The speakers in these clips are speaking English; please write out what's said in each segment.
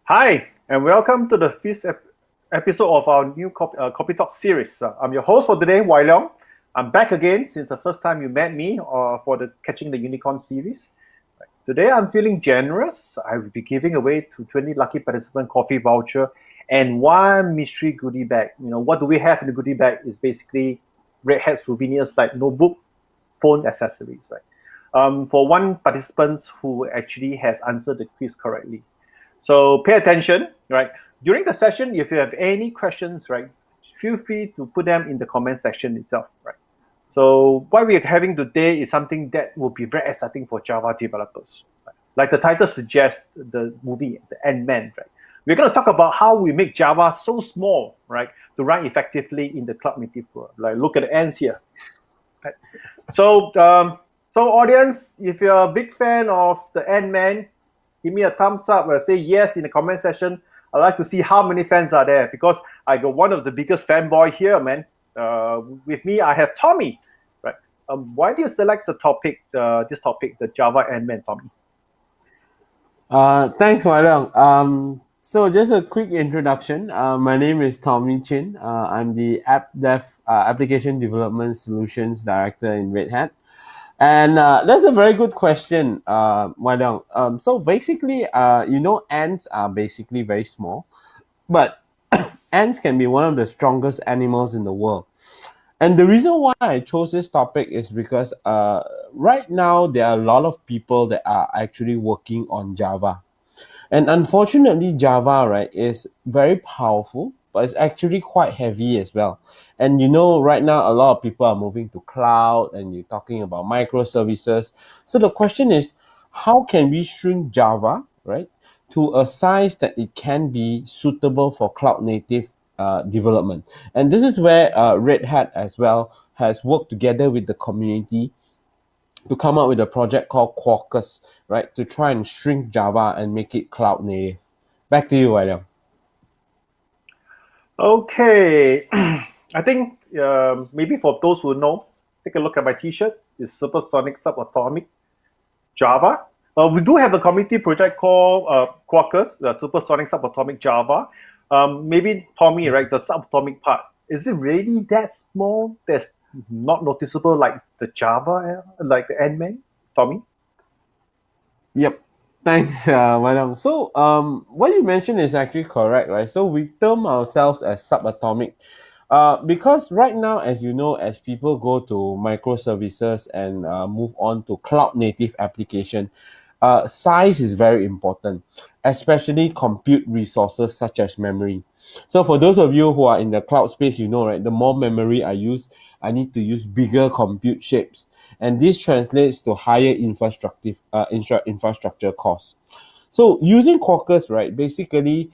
Hi, and welcome to the fifth episode of our new Copy Talk series. I'm your host for today, Wai Leong. I'm back again since the first time you met me for the Catching the Unicorn series. Today, I'm feeling generous. I will be giving away to 20 lucky participant coffee voucher and one mystery goodie bag. What do we have in the goodie bag is basically Red Hat souvenirs like notebook, phone accessories, right? For one participant who actually has answered the quiz correctly. So pay attention, right? During the session, if you have any questions, right, feel free to put them in the comment section itself, right? So what we are having today is something that will be very exciting for Java developers. Right? Like the title suggests, the movie, the Ant-Man, right? We're going to talk about how we make Java so small, right, to run effectively in the cloud native world. Like look at the ants here. Right? So, so audience, if you're a big fan of the Ant-Man, give me a thumbs up or say yes in the comment section. I'd like to see how many fans are there because I got one of the biggest fanboy here, man. With me, I have Tommy. Right? Why do you select the topic, this topic, the Java Ant-Man, Tommy? Thanks, Wai. So just a quick introduction. My name is Tommy Chin. I'm the Application Development Solutions Director in Red Hat. And that's a very good question, Wai. So basically, ants are basically very small, but ants can be one of the strongest animals in the world. And the reason why I chose this topic is because right now there are a lot of people that are actually working on Java. And unfortunately, Java, right, is very powerful, but it's actually quite heavy as well. And right now, a lot of people are moving to cloud and you're talking about microservices. So the question is, how can we shrink Java, right, to a size that it can be suitable for cloud native development? And this is where Red Hat as well has worked together with the community to come up with a project called Quarkus, right, to try and shrink Java and make it cloud native. Back to you, William. Okay, I think maybe for those who know, take a look at my T-shirt. It's Supersonic Subatomic Java. We do have a community project called Quarkus, the Supersonic Subatomic Java. Maybe Tommy, right? The subatomic part is it really that small? That's not noticeable like the Java, like the Ant-Man, Tommy. Yep. Thanks, William. So, what you mentioned is actually correct, right? So we term ourselves as subatomic, because right now, as you know, as people go to microservices and move on to cloud native application, size is very important, especially compute resources such as memory. So for those of you who are in the cloud space, right, the more memory I use, I need to use bigger compute shapes, and this translates to higher infrastructure costs. So using Quarkus, right, basically,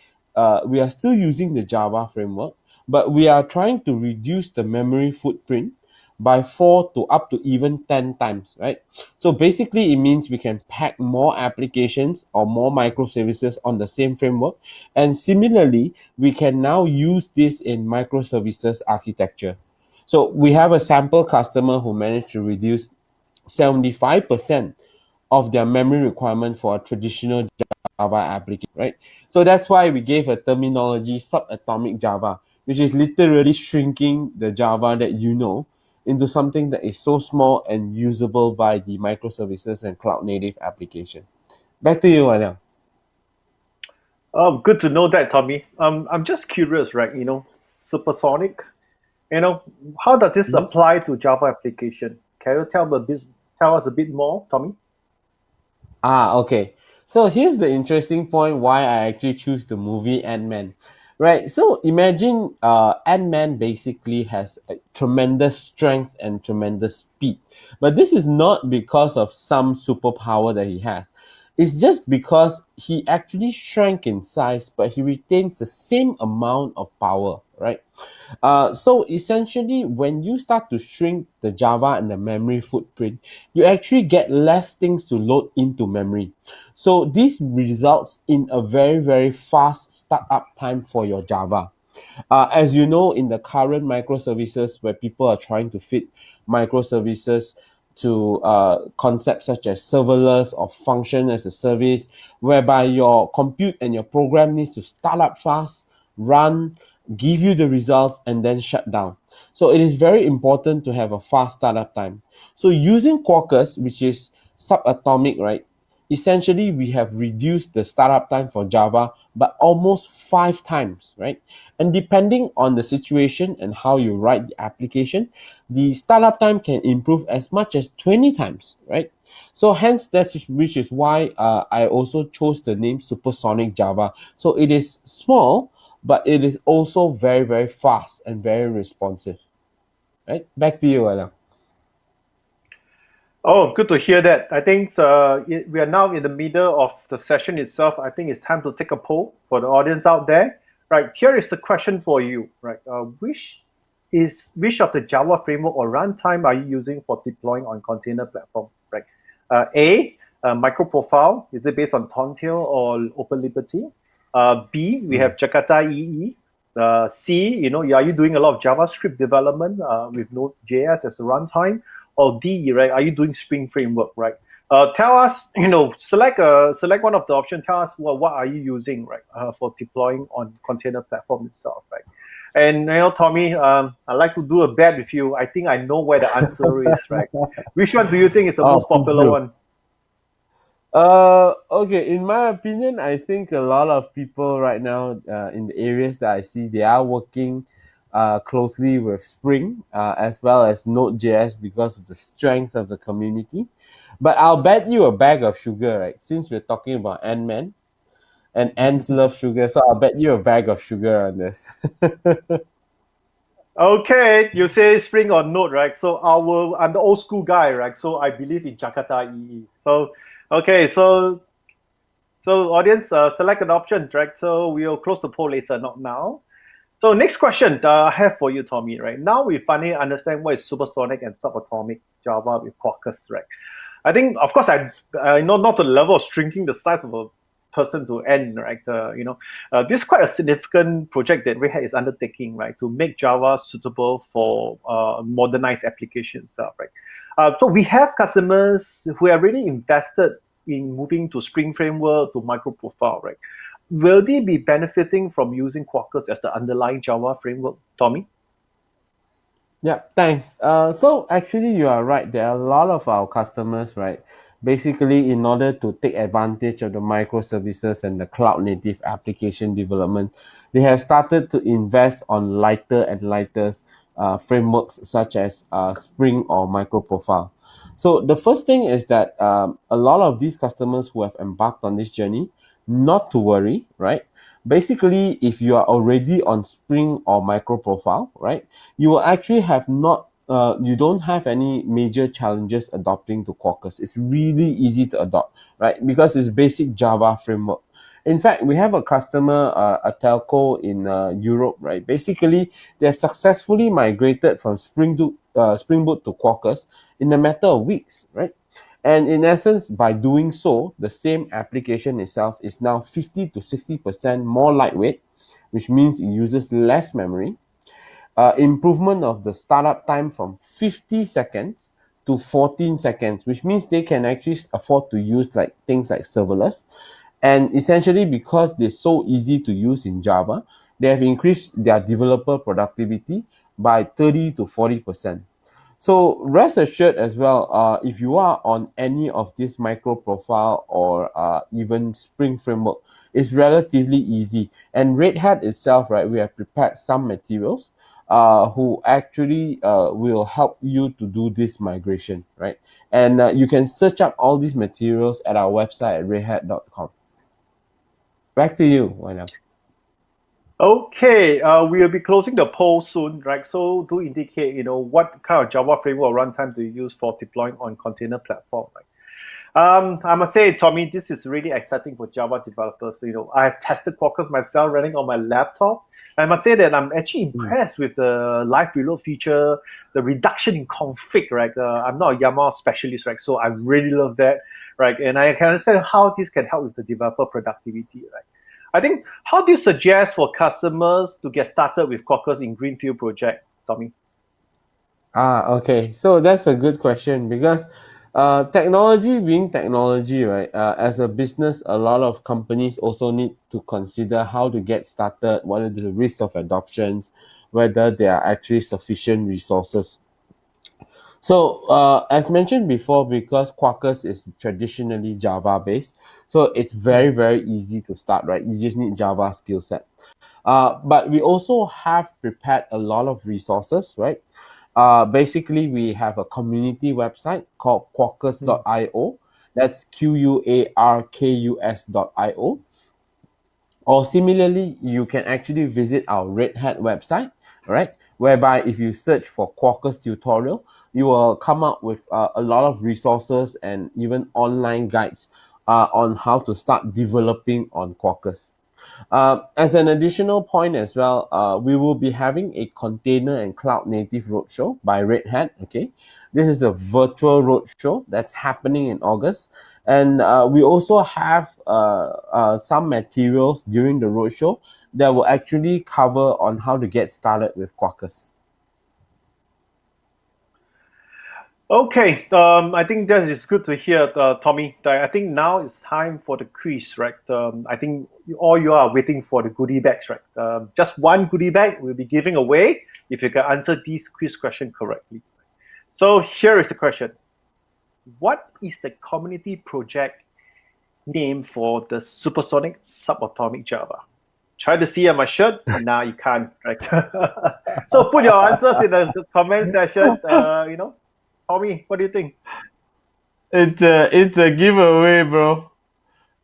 we are still using the Java framework, but we are trying to reduce the memory footprint by 4 to up to even 10 times, right? So basically, it means we can pack more applications or more microservices on the same framework. And similarly, we can now use this in microservices architecture. So we have a sample customer who managed to reduce 75% of their memory requirement for a traditional Java application, right? So that's why we gave a terminology subatomic Java, which is literally shrinking the Java that you know into something that is so small and usable by the microservices and cloud native application. Back to you, Anil. Good to know that, Tommy. I'm just curious, right? Supersonic. You know, how does this Mhm. apply to Java application? Can you tell us a bit more, Tommy? Okay. So here's the interesting point why I actually choose the movie Ant-Man. Right. So imagine Ant-Man basically has a tremendous strength and tremendous speed. But this is not because of some superpower that he has. It's just because he actually shrank in size, but he retains the same amount of power, right? So essentially, when you start to shrink the Java and the memory footprint, you actually get less things to load into memory. So this results in a very, very fast startup time for your Java. As you know, in the current microservices where people are trying to fit microservices to concepts such as serverless or function as a service, whereby your compute and your program needs to start up fast, run, give you the results, and then shut down. So it is very important to have a fast startup time. So using Quarkus, which is subatomic, right? Essentially, we have reduced the startup time for Java by almost 5 times, right? And depending on the situation and how you write the application, the startup time can improve as much as 20 times, right? So hence which is why I also chose the name Supersonic Java. So it is small, but it is also very, very fast and very responsive. Right? Back to you, Alan. Oh, good to hear that. I think we are now in the middle of the session itself. I think it's time to take a poll for the audience out there. Right, here is the question for you. Right, which of the Java framework or runtime are you using for deploying on container platform? Right, A, microprofile. Is it based on Tontail or OpenLiberty? B, we have Jakarta EE. C, are you doing a lot of JavaScript development with Node.js as a runtime? Or D, right? Are you doing Spring Framework, right? Tell us, select one of the options. Tell us what are you using, right, for deploying on container platform itself, right? And Tommy, I'd like to do a bet with you. I think I know where the answer is, right? Which one do you think is the Oh, most please popular do. one? Okay. In my opinion, I think a lot of people right now in the areas that I see, they are working closely with Spring as well as Node.js because of the strength of the community. But I'll bet you a bag of sugar, right? Since we're talking about Ant-Man and ants love sugar, so I'll bet you a bag of sugar on this. Okay, you say Spring or Node, right? So I'm the old school guy, right? So I believe in Jakarta EE. So okay, so audience, select an option, right? So we'll close the poll later, not now. So next question I have for you, Tommy, right? Now we finally understand what is supersonic and subatomic Java with Quarkus, right? I think, of course, I know not the level of shrinking the size of a person to end, right? This is quite a significant project that Red Hat is undertaking, right, to make Java suitable for modernized applications, right? So we have customers who have really invested in moving to Spring Framework to microprofile, right? Will they be benefiting from using Quarkus as the underlying Java framework, Tommy? Yeah, thanks. So actually, you are right. There are a lot of our customers, right? Basically, in order to take advantage of the microservices and the cloud native application development, they have started to invest on lighter and lighter frameworks such as Spring or Microprofile. So the first thing is that a lot of these customers who have embarked on this journey, not to worry, right? Basically, if you are already on Spring or Microprofile, right, you will actually have not you don't have any major challenges adopting to Quarkus. It's really easy to adopt, right? Because it's basic Java framework. In fact, we have a customer, a telco in Europe, right? Basically, they have successfully migrated from Spring Boot to Quarkus in a matter of weeks, right? And in essence, by doing so, the same application itself is now 50 to 60% more lightweight, which means it uses less memory, improvement of the startup time from 50 seconds to 14 seconds, which means they can actually afford to use like things like serverless. And essentially, because they're so easy to use in Java, they have increased their developer productivity by 30 to 40%. So rest assured as well, if you are on any of this micro profile or even Spring Framework, it's relatively easy. And Red Hat itself, right, we have prepared some materials who actually will help you to do this migration, right? And you can search up all these materials at our website at redhat.com. Back to you, Wanam. Okay, we'll be closing the poll soon, right? So do indicate, what kind of Java framework or runtime do you use for deploying on container platform, right? I must say, Tommy, this is really exciting for Java developers. I have tested Quarkus myself running on my laptop. I must say that I'm actually Mm. impressed with the live reload feature, the reduction in config, right? I'm not a YAML specialist, right? So I really love that, right? And I can understand how this can help with the developer productivity, right? I think, how do you suggest for customers to get started with Quarkus in Greenfield project, Tommy? Okay. So that's a good question because technology being technology, right? As a business, a lot of companies also need to consider how to get started, what are the risks of adoptions, whether there are actually sufficient resources. So, as mentioned before, because Quarkus is traditionally Java based, so it's very, Mhm. very easy to start, right? You just need Java skill set. But we also have prepared a lot of resources, right? Basically, we have a community website called Mhm. quarkus.io. That's QUARKUS.io. Or similarly, you can actually visit our Red Hat website, right? Whereby if you search for Quarkus tutorial, you will come up with a lot of resources and even online guides on how to start developing on Quarkus. As an additional point as well, we will be having a container and cloud native roadshow by Red Hat. Okay, this is a virtual roadshow that's happening in August, and we also have some materials during the roadshow that will actually cover on how to get started with Quarkus. Okay, I think that is good to hear, Tommy. I think now it's time for the quiz, right? I think all you are waiting for the goodie bags, right? Just one goodie bag we'll be giving away if you can answer these quiz questions correctly. So here is the question: what is the community project name for the supersonic subatomic Java? Try to see on my shirt. Now you can't, right? So put your answers in the comment section. Tommy, what do you think? It's a giveaway, bro.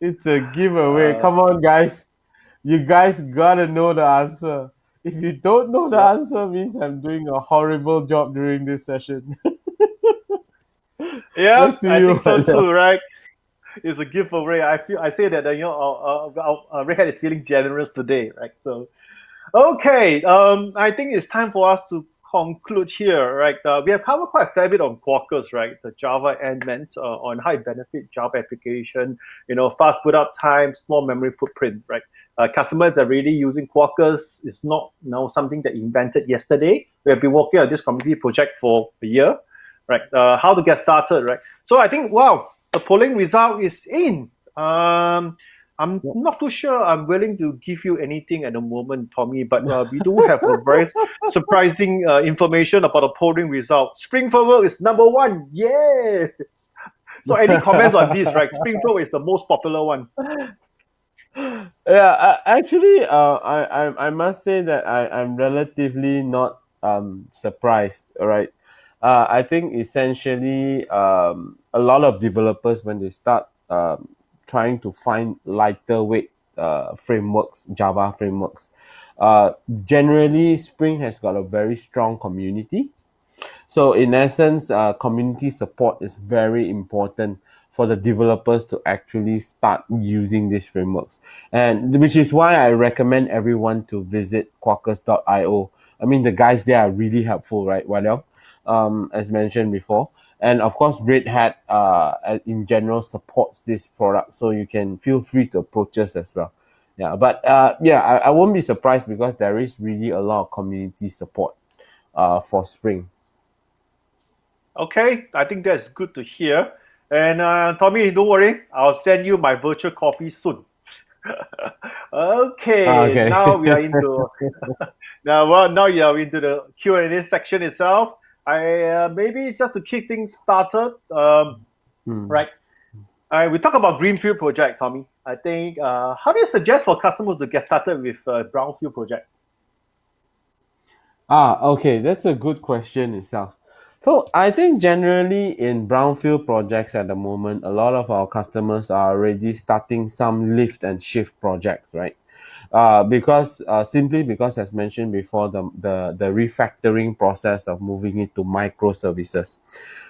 It's a giveaway. Uh, Come on, guys. You guys gotta know the answer. If you don't know the yep. answer, means I'm doing a horrible job during this session. Back Yep, to I you, think so Adele. too, right? It's a giveaway. I say that our Red Hat is feeling generous today, right? So okay, I think it's time for us to conclude here, right? We have covered quite a fair bit on Quarkus, right? The Java element on how it benefits Java application, fast boot up time, small memory footprint, right? Customers are really using Quarkus. It's not something that invented yesterday. We have been working on this community project for a year, right? How to get started, right? So I think, wow, the polling result is in. I'm not too sure I'm willing to give you anything at the moment, Tommy, but we do have a very surprising information about the polling result. Spring Forward is number one. Yeah. So any comments on this, right? Spring Forward is the most popular one. Yeah, actually, I must say that I'm relatively not surprised. All right, I think essentially a lot of developers when they start trying to find lighter weight frameworks, Java frameworks, uh, generally Spring has got a very strong community. So in essence, community support is very important for the developers to actually start using these frameworks, and which is why I recommend everyone to visit Quarkus.io. I mean, the guys there are really helpful, right, Waliao? As mentioned before. And of course, Red Hat in general supports this product, so you can feel free to approach us as well. Yeah, but yeah, I won't be surprised because there is really a lot of community support for Spring. Okay, I think that's good to hear. And Tommy, don't worry, I'll send you my virtual coffee soon. Okay, Okay. now we are into now you are into the Q&A section itself. I maybe just to kick things started. Hmm. Right. We talk about greenfield project, Tommy. I think how do you suggest for customers to get started with brownfield project? Okay, that's a good question itself. So I think generally in brownfield projects at the moment, a lot of our customers are already starting some lift and shift projects, right? Because simply because as mentioned before, the refactoring process of moving it to microservices.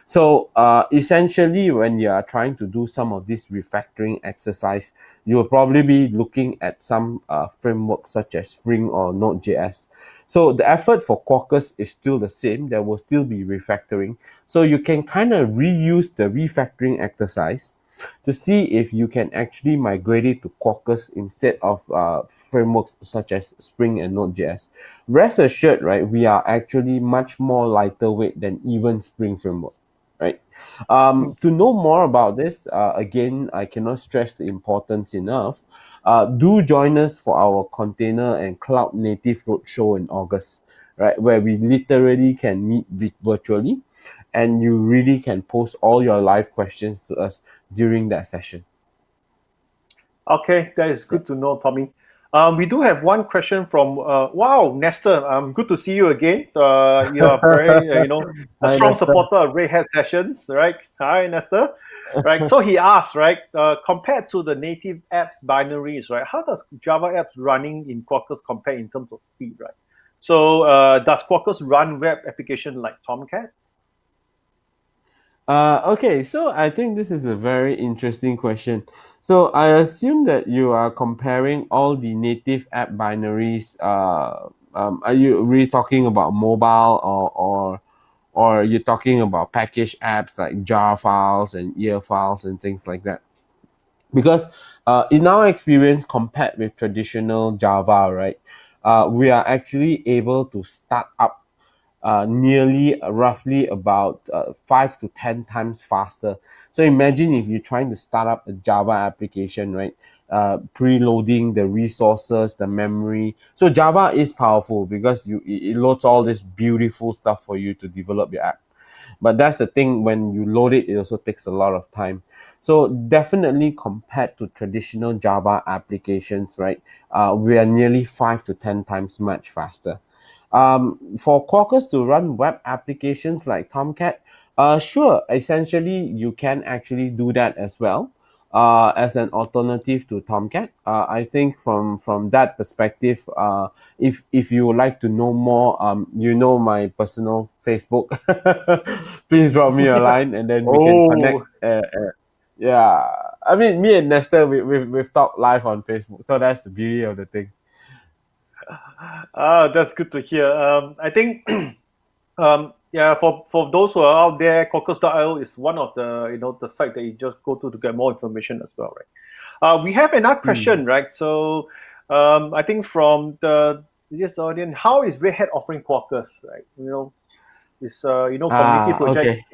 So essentially, when you are trying to do some of this refactoring exercise, you will probably be looking at some frameworks such as Spring or Node.js. So the effort for Quarkus is still the same. There will still be refactoring. So you can kind of reuse the refactoring exercise to see if you can actually migrate it to Quarkus instead of frameworks such as Spring and Node.js. Rest assured, right, we are actually much more lighter weight than even Spring framework, right? To know more about this, again, I cannot stress the importance enough. Do join us for our container and cloud native roadshow in August, right, where we literally can meet virtually, and you really can post all your live questions to us during that session. Okay, that is Yeah. good to know, Tommy. We do have one question from wow, Nestor. Good to see you again. You are very a Hi, strong Lester. supporter of Red Hat sessions, right? Hi, Nestor. Right. So he asked, right, compared to the native apps binaries, right, how does Java apps running in Quarkus compare in terms of speed, right? So does Quarkus run web application like Tomcat? Okay, so I think this is a very interesting question. So I assume that you are comparing all the native app binaries. Are you really talking about mobile, or you're talking about package apps like jar files and ear files and things like that? Because in our experience, compared with traditional Java, right, we are actually able to start up nearly roughly about 5 to 10 times faster. So imagine if you're trying to start up a Java application, right? Preloading the resources, the memory. So Java is powerful because it loads all this beautiful stuff for you to develop your app. But that's the thing, when you load it, it also takes a lot of time. So definitely compared to traditional Java applications, right? We are nearly 5 to 10 times much faster. For Quarkus to run web applications like Tomcat, sure, essentially you can actually do that as well. As an alternative to Tomcat, I think from that perspective, if you would like to know more, my personal Facebook. Please drop me a line and then we can Oh, connect. Yeah, I mean, me and Nestor, we've talked live on Facebook, so that's the beauty of the thing. that's good to hear. I think yeah, for those who are out there, Quarkus.io is one of the the site that you just go to get more information as well, right? We have another Hmm. question, right? So I think from this audience, how is Red Hat offering Quarkus, right? This community project.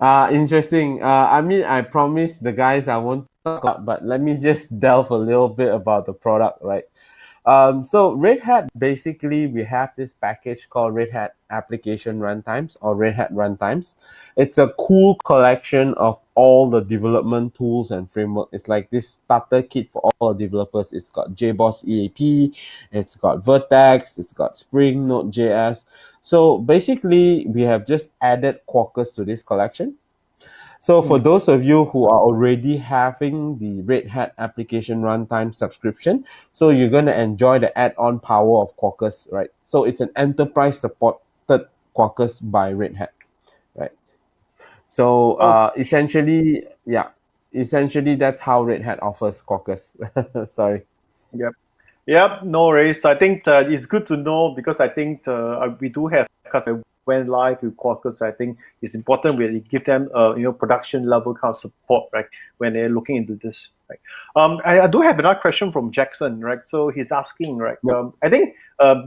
Okay. Interesting. I mean, I promised the guys I won't talk a lot, but let me just delve a little bit about the product, right? So Red Hat, basically, we have this package called Red Hat Application Runtimes, or Red Hat Runtimes. It's a cool collection of all the development tools and framework. It's like this starter kit for all the developers. It's got JBoss EAP, it's got Vertex, it's got Spring, Node.js. So basically, we have just added Quarkus to this collection. So for Mm, those of you who are already having the Red Hat application runtime subscription, so you're gonna enjoy the add-on power of Quarkus, right? So it's an enterprise supported Quarkus by Red Hat, right? So okay. essentially that's how Red Hat offers Quarkus. Sorry. Yep. Yep, no worries. I think it's good to know because I think we do have customers went live with Quarkus. I think it's important we give them production level kind of support, right, when they're looking into this. Right. I do have another question from Jackson, right? So he's asking, right? Yep. I think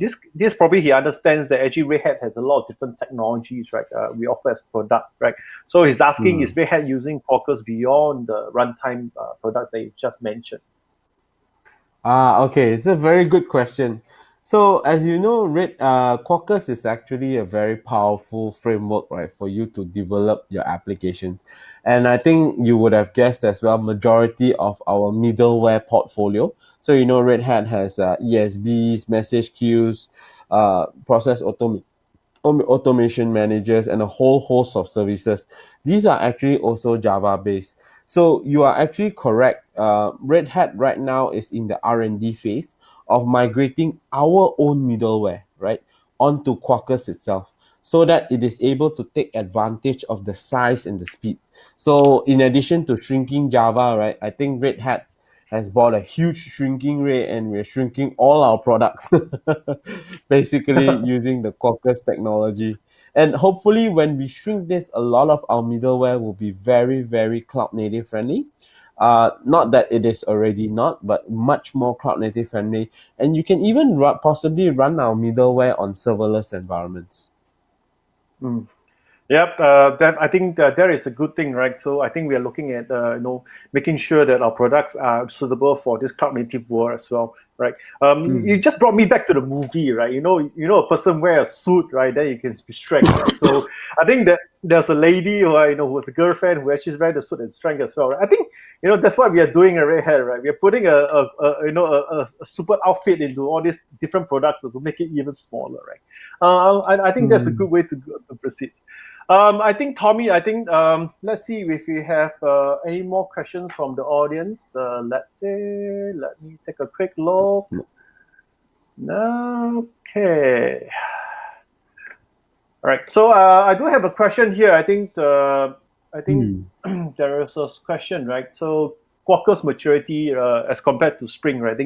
this probably he understands that actually Red Hat has a lot of different technologies, right? We offer as product, right? So he's asking, is Hmm. Red Hat using Quarkus beyond the runtime product that you just mentioned? Okay, it's a very good question. So, as you know, Quarkus is actually a very powerful framework, right, for you to develop your application. And I think you would have guessed as well, majority of our middleware portfolio. So, Red Hat has ESBs, message queues, process automation managers, and a whole host of services. These are actually also Java based. So you are actually correct. Red Hat right now is in the R&D phase of migrating our own middleware, right, onto Quarkus itself, so that it is able to take advantage of the size and the speed. So in addition to shrinking Java, right, I think Red Hat has bought a huge shrinking rate, and we're shrinking all our products basically using the Quarkus technology. And hopefully, when we shrink this, a lot of our middleware will be very, very cloud native friendly. Not that it is already not, but much more cloud native friendly. And you can even possibly run our middleware on serverless environments. Mm. Yep, that I think that is a good thing, right? So I think we are looking at making sure that our products are suitable for this cloud native world as well, right? You Mm. just brought me back to the movie, right? A person wear a suit, right? Then you can be strength, right? So I think that there's a lady who was a girlfriend who actually wear the suit and strength as well. Right? I think that's what we are doing at Red Hat, right? We are putting a super outfit into all these different products to make it even smaller, right? I think that's a Mm. good way to proceed. I think Tommy. I think let's see if we have any more questions from the audience. Let me take a quick look. Okay. All right. So I do have a question here. I think Mm. there is a question, right? So Quarkus maturity as compared to Spring, right?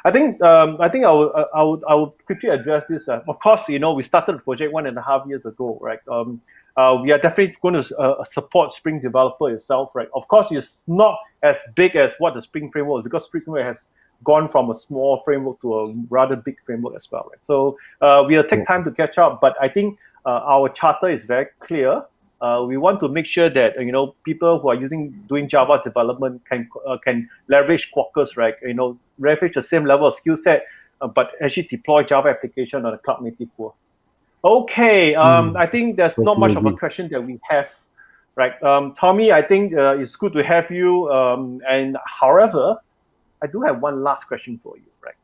I think I will quickly address this. Of course, we started the project 1.5 years ago, right? We are definitely going to support Spring Developer itself, right? Of course, it's not as big as what the Spring framework is because Spring framework has gone from a small framework to a rather big framework as well, right? So we'll take time to catch up, but I think our charter is very clear. We want to make sure that people who are doing Java development can leverage Quarkus, right? Leverage the same level of skill set, but actually deploy Java application on a cloud native world. Okay, Mm. I think there's not Totally much of a agree. question that we have, right? Tommy, I think it's good to have you. And however, I do have one last question for you, right?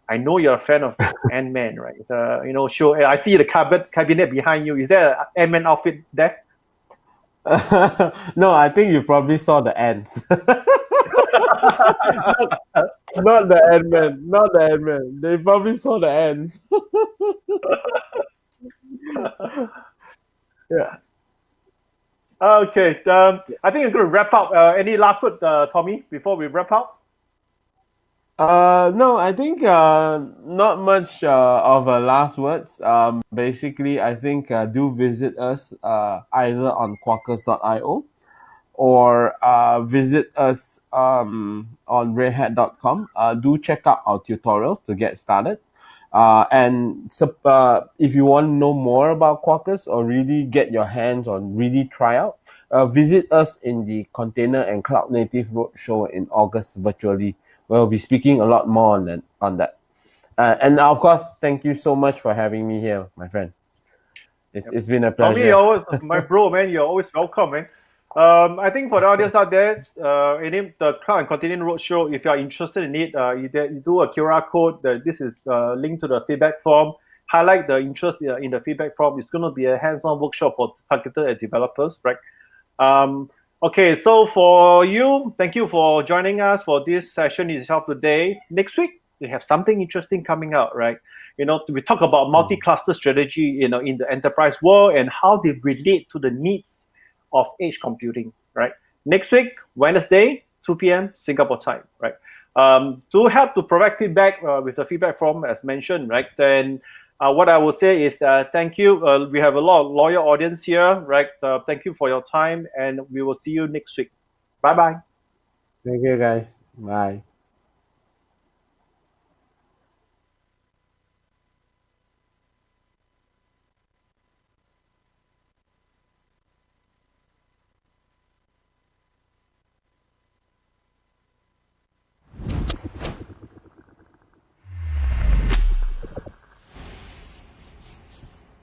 I know you're a fan of Ant-Man, right? Sure. I see the cabinet behind you. Is there an Ant-Man outfit there? No, I think you probably saw the ants. Not the Ant-Man. Not the Ant-Man. They probably saw the ants. Yeah. Okay. I think I'm going to wrap up. Any last word, Tommy, before we wrap up? No, I think not much of last words. Basically, I think do visit us either on quarkus.io or visit us on redhat.com. Do check out our tutorials to get started. If you want to know more about Quarkus or really get your hands on, really try out, visit us in the Container and Cloud Native Roadshow in August virtually. We'll be speaking a lot more on that. And of course, thank you so much for having me here, my friend. It's been a Tommy, pleasure. my bro, man, you're always welcome, man. I think for the audience out there, in the Cloud and Continuing Roadshow, if you are interested in it, you do a QR code. This is linked to the feedback form. Highlight the interest in the feedback form. It's going to be a hands-on workshop for targeted at developers, right? Um, okay, so for you, thank you for joining us for this session itself today. Next week, we have something interesting coming out, right? We talk about Mm. multi-cluster strategy, in the enterprise world and how they relate to the needs of edge computing, right? Next week, Wednesday, 2 p.m. Singapore time, right? To help to provide feedback with the feedback form as mentioned, right? Then what I will say is thank you. We have a lot of loyal audience here, right? Thank you for your time, and we will see you next week. Bye bye. Thank you, guys. Bye.